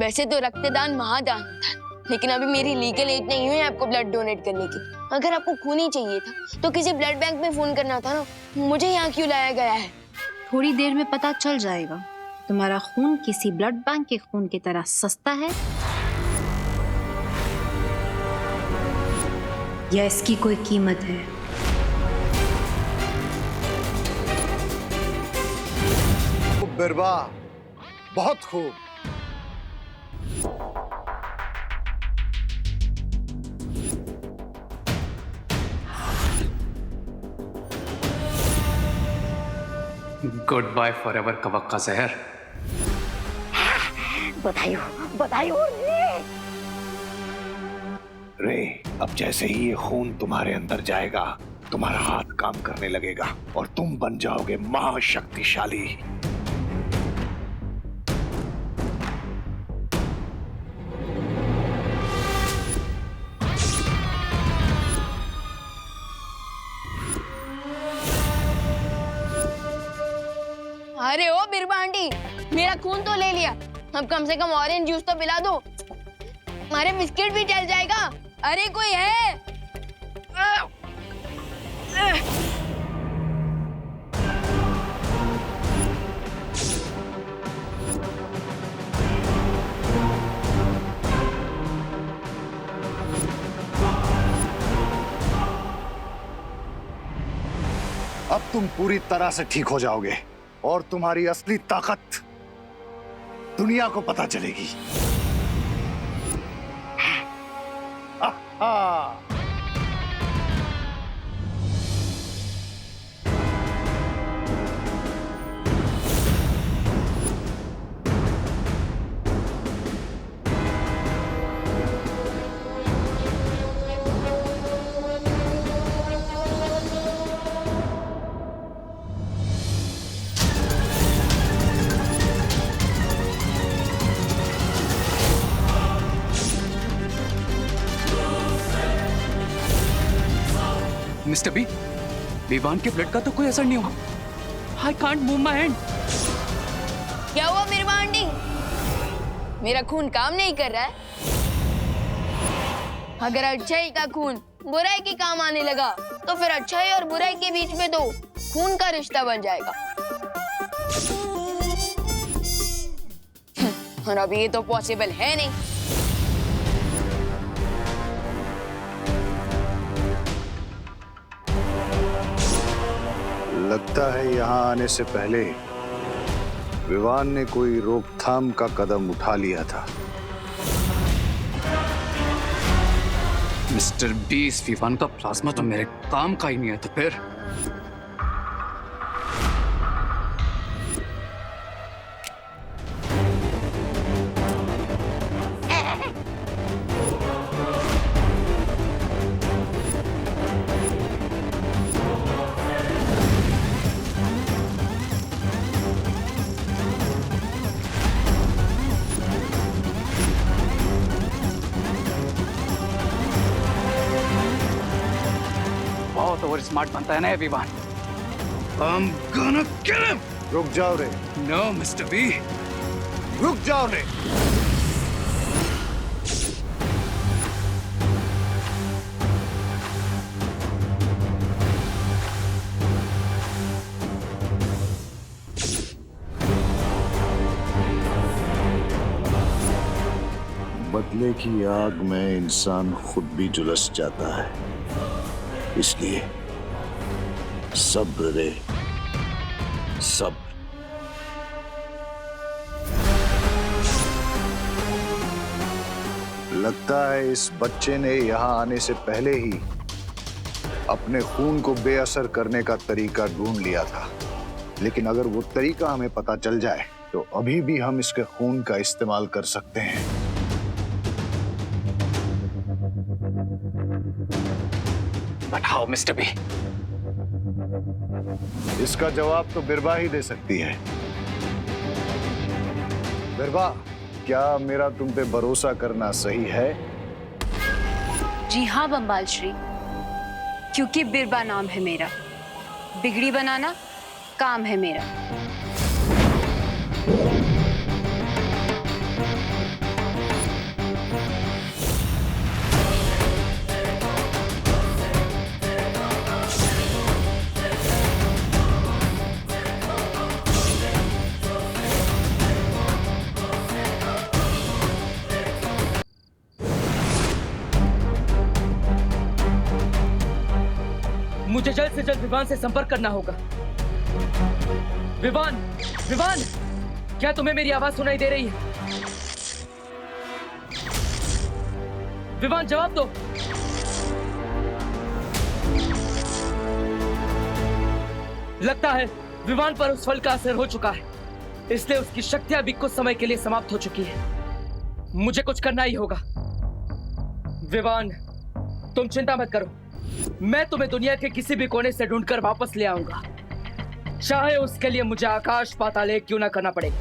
वैसे तो रक्तदान महादान होता है, लेकिन अभी मेरी लीगल एज नहीं हुई आपको ब्लड डोनेट करने की। अगर आपको खून ही चाहिए था तो किसी ब्लड बैंक में फोन करना था ना, मुझे यहाँ क्यों लाया गया है? थोड़ी देर में पता चल जाएगा तुम्हारा खून किसी ब्लड बैंक के खून की तरह सस्ता है या इसकी कोई कीमत है। बिरबा, बहुत खूब। गुड बाय फॉर एवर कवक का जहर। बधाई हो, बधाई हो रे। अब जैसे ही ये खून तुम्हारे अंदर जाएगा, तुम्हारा हाथ काम करने लगेगा और तुम बन जाओगे महाशक्तिशाली। अरे ओ बिरबा आंटी, मेरा खून तो ले लिया, अब कम से कम ऑरेंज जूस तो पिला दो, हमारे बिस्किट भी जल जाएगा। अरे कोई है? अब तुम पूरी तरह से ठीक हो जाओगे और तुम्हारी असली ताकत दुनिया को पता चलेगी। आहा। मिस्टर बी, विवान के ब्लड का तो कोई असर नहीं हुआ। I can't move my hand. क्या हुआ बिरबा आंटी? मेरा खून काम नहीं कर रहा है? अगर अच्छाई का खून बुराई के काम आने लगा तो फिर अच्छाई और बुराई के बीच में तो खून का रिश्ता बन जाएगा। और अभी ये तो पॉसिबल है नहीं। लगता है यहाँ आने से पहले विवान ने कोई रोकथाम का कदम उठा लिया था। मिस्टर बी, इस विवान का प्लाज्मा तो मेरे काम का ही नहीं है, तो फिर बहुत ओवर स्मार्ट बनता है ना ये Vivaan. I'm gonna kill him! रुक जाओ रे, नो मिस्टर बी। रुक जाओ रे। बदले की आग में इंसान खुद भी झुलस जाता है, इसलिए सब्र रे, सब्र। लगता है इस बच्चे ने यहाँ आने से पहले ही अपने खून को बेअसर करने का तरीका ढूंढ लिया था, लेकिन अगर वो तरीका हमें पता चल जाए तो अभी भी हम इसके खून का इस्तेमाल कर सकते हैं। बताओ मिस्टर बी। इसका जवाब तो बिरबा ही दे सकती है। बिरबा, क्या मेरा तुम पे भरोसा करना सही है? जी हाँ बम्बाल श्री, क्योंकि बिरबा नाम है मेरा, बिगड़ी बनाना काम है मेरा। मुझे जल्द से जल्द विवान से संपर्क करना होगा। विवान, विवान, क्या तुम्हें मेरी आवाज सुनाई दे रही है? विवान, जवाब दो। लगता है विवान पर उस फल का असर हो चुका है, इसलिए उसकी शक्तियां भी कुछ समय के लिए समाप्त हो चुकी है। मुझे कुछ करना ही होगा। विवान, तुम चिंता मत करो, मैं तुम्हें दुनिया के किसी भी कोने से ढूंढकर वापस ले आऊंगा, चाहे उसके लिए मुझे आकाश पाताल एक क्यों ना करना पड़े।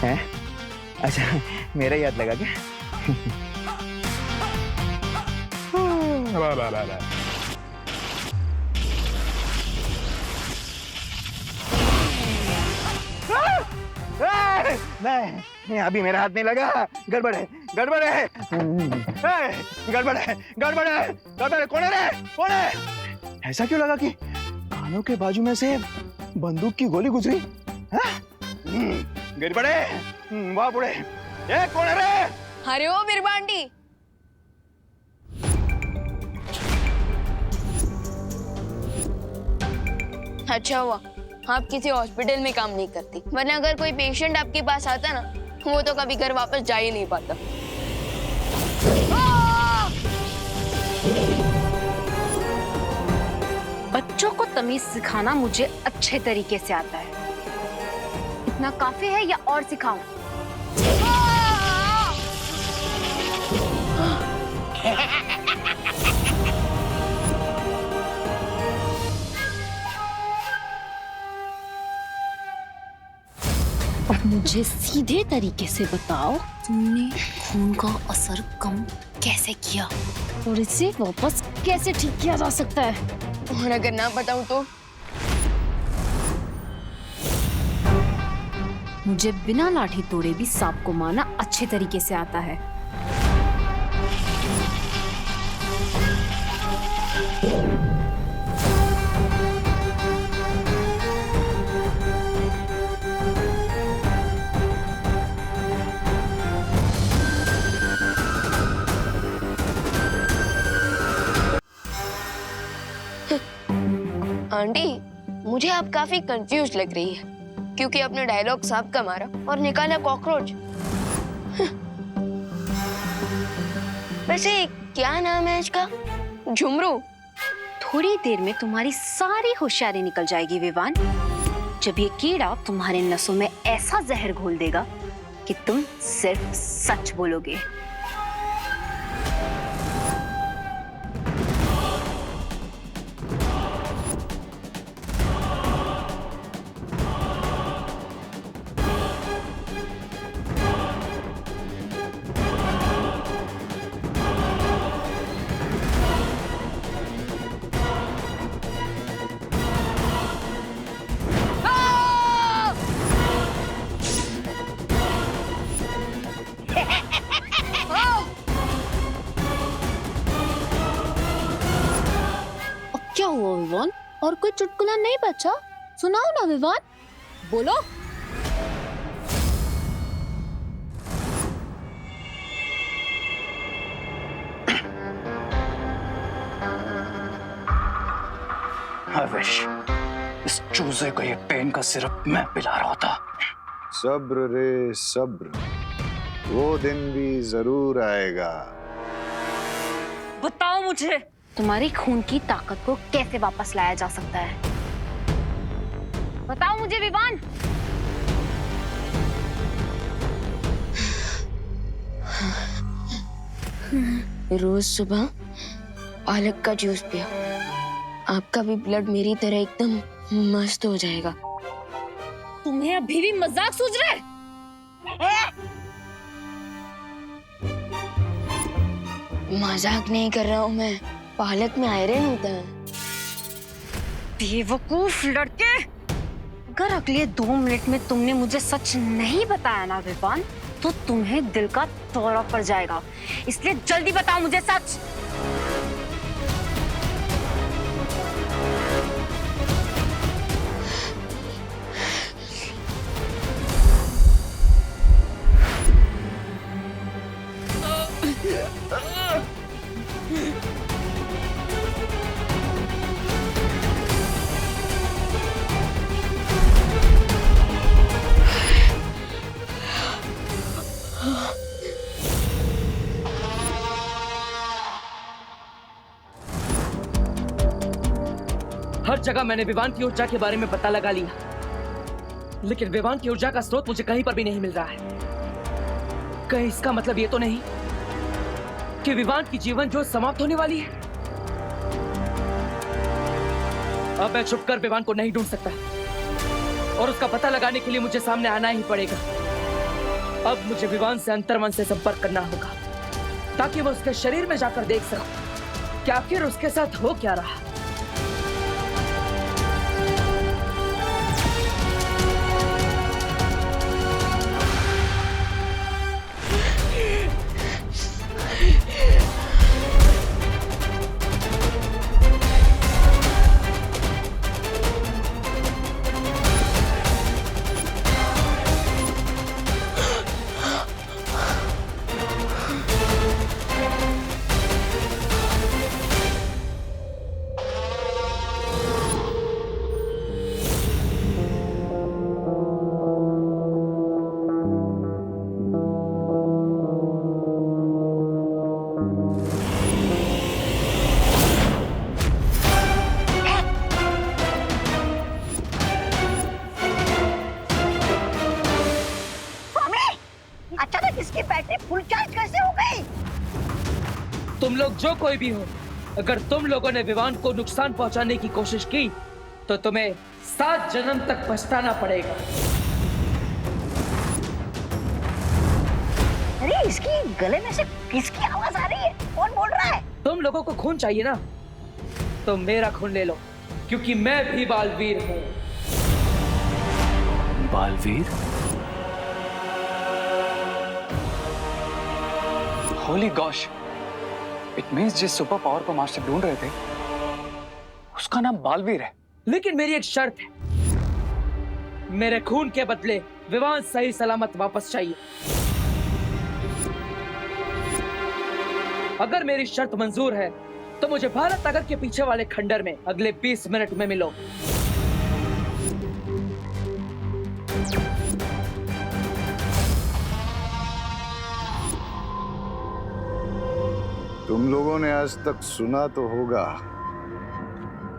हैं? अच्छा, मेरा याद लगा क्या? नहीं, अभी मेरा हाथ नहीं लगा। गड़बड़ है, गड़बड़ है, गड़बड़ है, गड़बड़ है, गड़बड़ है। कौन है रे? कौन है? ऐसा क्यों लगा कि कानों के बाजू में से बंदूक की गोली गुजरी? गड़बड़ है। वाह बुढ़े, ये कौन है रे? अरे ओ बिरबांडी, अच्छा हुआ आप किसी हॉस्पिटल में काम नहीं करती, वरना अगर कोई पेशेंट आपके पास आता ना, वो तो कभी घर वापस जा ही नहीं पाता। बच्चों को तमीज सिखाना मुझे अच्छे तरीके से आता है। इतना काफी है या और सिखाऊं? अब मुझे सीधे तरीके से बताओ, तुमने खून का असर कम कैसे किया और इसे वापस कैसे ठीक किया जा सकता है? और अगर ना बताऊं तो? मुझे बिना लाठी तोड़े भी सांप को मारना अच्छे तरीके से आता है। आंटी, मुझे आप काफी कंफ्यूज लग रही है, क्योंकि आपने डायलॉग सांप का मारा और निकाला कॉकरोच। वैसे क्या नाम है इसका? झुमरू। थोड़ी देर में तुम्हारी सारी होशियारी निकल जाएगी विवान, जब ये कीड़ा तुम्हारे नसों में ऐसा जहर घोल देगा कि तुम सिर्फ सच बोलोगे। क्या हुआ विवान? और कोई चुटकुला नहीं बचा? सुनाओ ना विवान, बोलो। I wish इस चूजे को ये पेन का सिरप मैं पिला रहा था। सब्र रे सब्र, वो दिन भी जरूर आएगा। बताओ मुझे, तुम्हारी खून की ताकत को कैसे वापस लाया जा सकता है? बताओ मुझे विवान। रोज सुबह पालक का जूस पियो, आपका भी ब्लड मेरी तरह एकदम मस्त हो जाएगा। तुम्हें अभी भी मजाक सूझ रहा है? मजाक नहीं कर रहा हूँ मैं, पालक में आयरन होता है। बेवकूफ लड़के, अगर अगले 2 मिनट में तुमने मुझे सच नहीं बताया ना विवान, तो तुम्हें दिल का दौरा पड़ जाएगा। इसलिए जल्दी बताओ मुझे सच। हर जगह मैंने विवान की ऊर्जा के बारे में पता लगा लिया, लेकिन विवान की ऊर्जा का स्रोत मुझे कहीं पर भी नहीं मिल रहा है। कहीं इसका मतलब ये तो नहीं कि विवान की जीवन ज्योत समाप्त होने वाली है? अब मैं छुपकर विवान को नहीं ढूंढ सकता और उसका पता लगाने के लिए मुझे सामने आना ही पड़ेगा। अब मुझे विवान से अंतर्मन से संपर्क करना होगा ताकि मैं उसके शरीर में जाकर देख सकूं कि आखिर उसके साथ हो क्या रहा। अचानक इसकी बैटरी फुल चार्ज कैसे हो गई? तुम लोग जो कोई भी हो, अगर तुम लोगों ने विवान को नुकसान पहुंचाने की कोशिश की तो तुम्हें 7 जन्म तक पछताना पड़ेगा। अरे इसकी गले में से किसकी आवाज आ रही है? कौन बोल रहा है? तुम लोगों को खून चाहिए ना, तो मेरा खून ले लो, क्योंकि मैं भी बालवीर हूँ। Baalveer? Holi gosh, it means जिस सुपर पावर को मास्टर ढूंढ रहे थे उसका नाम बालवीर है। लेकिन मेरी एक शर्त है, मेरे खून के बदले विवान सही सलामत वापस चाहिए। अगर मेरी शर्त मंजूर है तो मुझे भारत नगर के पीछे वाले खंडर में अगले 20 मिनट में मिलो। तुम लोगों ने आज तक सुना तो होगा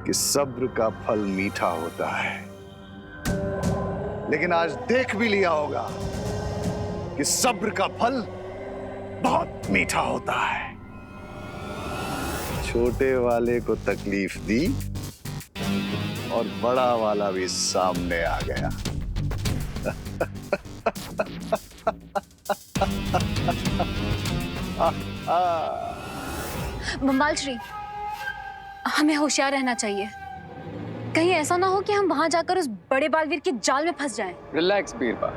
कि सब्र का फल मीठा होता है, लेकिन आज देख भी लिया होगा कि सब्र का फल बहुत मीठा होता है। छोटे वाले को तकलीफ दी और बड़ा वाला भी सामने आ गया। बम्बाल श्री, हमें होशियार रहना चाहिए। कहीं ऐसा ना हो कि हम वहां जाकर उस बड़े बालवीर के जाल में फंस जाएं। रिलैक्स बीरबल,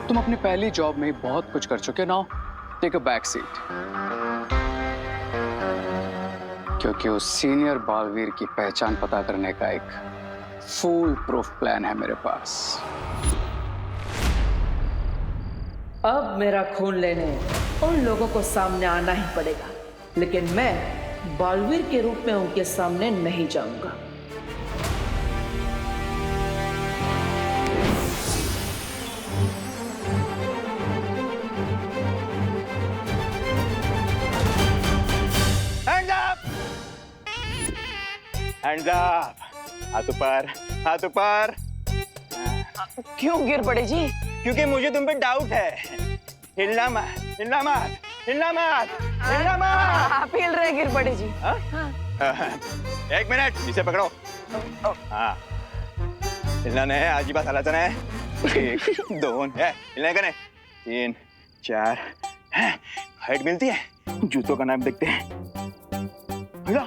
तुम अपनी पहली जॉब में बहुत कुछ कर चुके। Now take a back seat, क्योंकि उस सीनियर बालवीर की पहचान पता करने का एक फुल प्रूफ प्लान है मेरे पास। अब मेरा खून लेने उन लोगों को सामने आना ही पड़ेगा, लेकिन मैं बालवीर के रूप में उनके सामने नहीं जाऊंगा। Hands up! हाथ ऊपर, हाथ ऊपर। क्यों गिर पड़े जी? क्योंकि मुझे तुम पे डाउट है। हिलना मत, हिलना मत, हिलना मत, हिलना मत। आप हिल रहे गिर पड़े जी। हाँ? एक मिनट, इसे पकड़ो। हाँ, हिलना नहीं है, आज ही बात हालत है। 1 2 है, हिलने का नहीं। 3 4 हाइट मिलती है। जूतों का नाम देखते हैं। भैया,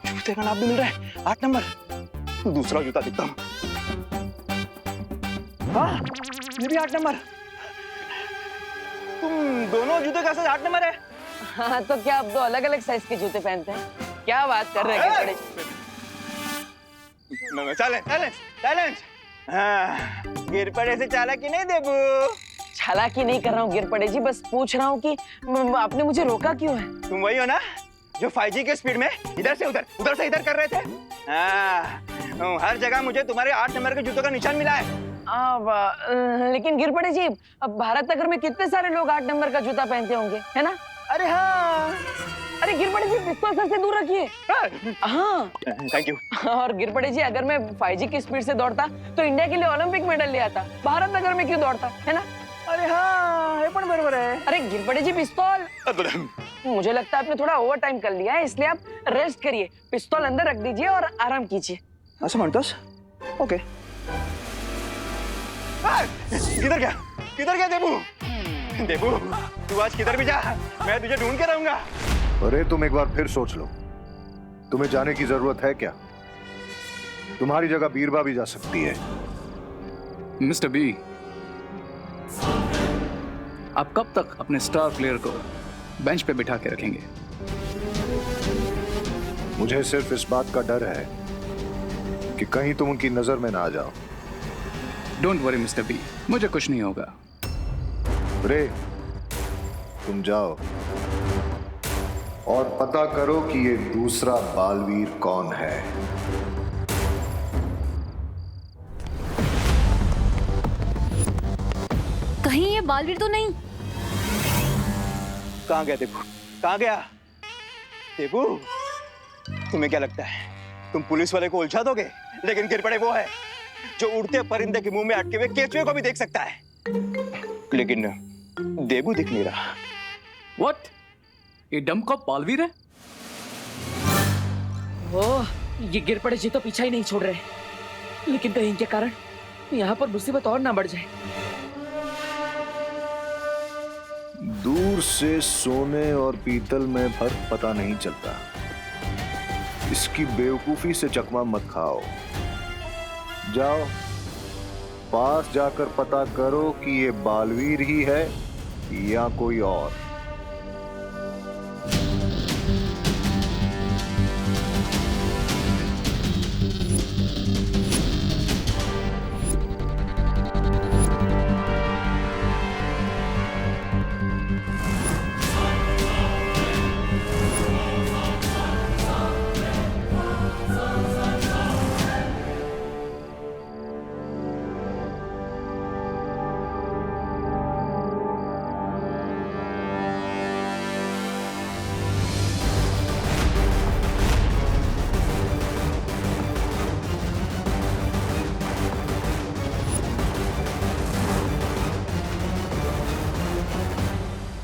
जूते का नाम भी मिल रहा है। 8 नंबर। दूसरा जूता दिखता हूँ। हाँ, ये भी 8 नंबर। तुम दोनों जूते का साइज 8 नंबर है। हाँ, तो क्या आप 2 अलग-अलग साइज के जूते पहनते हैं? क्या बात कर रहे हैं गिर पड़े? साइलेंस। हाँ, गिर पड़े से चालाकी नहीं देबू। चालाकी नहीं कर रहा हूँ गिर पड़े जी, बस पूछ रहा हूँ कि आपने मुझे रोका क्यों है? तुम वही हो ना जो 5G के स्पीड में इधर से उधर, उधर से इधर कर रहे थे? हाँ, हर जगह मुझे तुम्हारे 8 नंबर के जूतों का निशान मिला है। लेकिन गिर पड़े जी, अब भारत नगर में कितने सारे लोग 8 नंबर का जूता पहनते होंगे, है ना? अरे हाँ, अरे गिर पड़े जी, पिस्तौल सर से दूर रखिए। हाँ थैंक यू। और गिर पड़े जी, अगर मैं 5G की स्पीड से दौड़ता तो इंडिया के लिए ओलंपिक मेडल ले आता। भारत नगर में क्यों दौड़ता, है ना? अरे हाँ, ये पण बरोबर है। अरे गिर पड़े जी, पिस्तौल। मुझे लगता है आपने थोड़ा ओवर टाइम कर लिया है, इसलिए आप रेस्ट करिए, पिस्तौल अंदर रख दीजिए और आराम कीजिए। असं म्हणतोस? ओके। किधर गया? किधर गया देबू? देबू, तू आज किधर भी जा, मैं तुझे ढूंढ के रहूंगा। अरे तुम एक बार फिर सोच लो, तुम्हें जाने की जरूरत है क्या? तुम्हारी जगह बीरबा भी जा सकती है। मिस्टर बी, आप कब तक अपने स्टार प्लेयर को बेंच पे बिठा के रखेंगे? मुझे सिर्फ इस बात का डर है कि कहीं तुम उनकी नजर में ना आ जाओ। डोंट वरी मिस्टर बी, मुझे कुछ नहीं होगा। रे, तुम जाओ और पता करो कि ये दूसरा बालवीर कौन है। कहीं ये बालवीर तो नहीं? कहाँ गया देबू? कहाँ गया? देबू, तुम्हें क्या लगता है तुम पुलिस वाले को उलझा दोगे? लेकिन गिर पड़े वो है जो उड़ते परिंदे के मुंह में अटके हुए केचुए को भी देख सकता है। लेकिन देबू दिख नहीं रहा। व्हाट? ये डमकॉप बालवीर है? ओह, ये गिर पड़े जी तो पीछा ही नहीं छोड़ रहे, लेकिन कहीं के कारण यहाँ पर मुसीबत और ना बढ़ जाए। दूर से सोने और पीतल में फर्क पता नहीं चलता। इसकी बेवकूफी से चकमा मत खाओ। जाओ, पास जाकर पता करो कि ये बालवीर ही है या कोई और।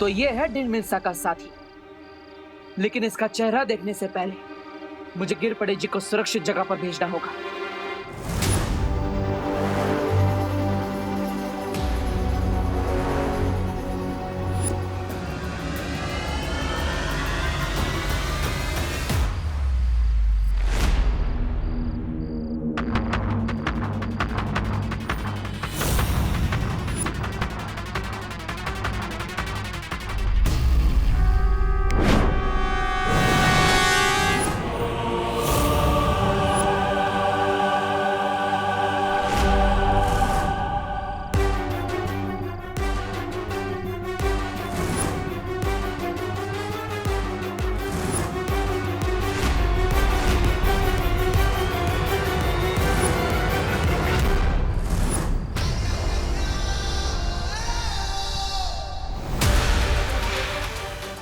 तो ये है डिनमिन्सा का साथी, लेकिन इसका चेहरा देखने से पहले मुझे गिर पड़े जी को सुरक्षित जगह पर भेजना होगा।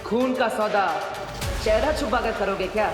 खून का सौदा चेहरा छुपा कर करोगे क्या?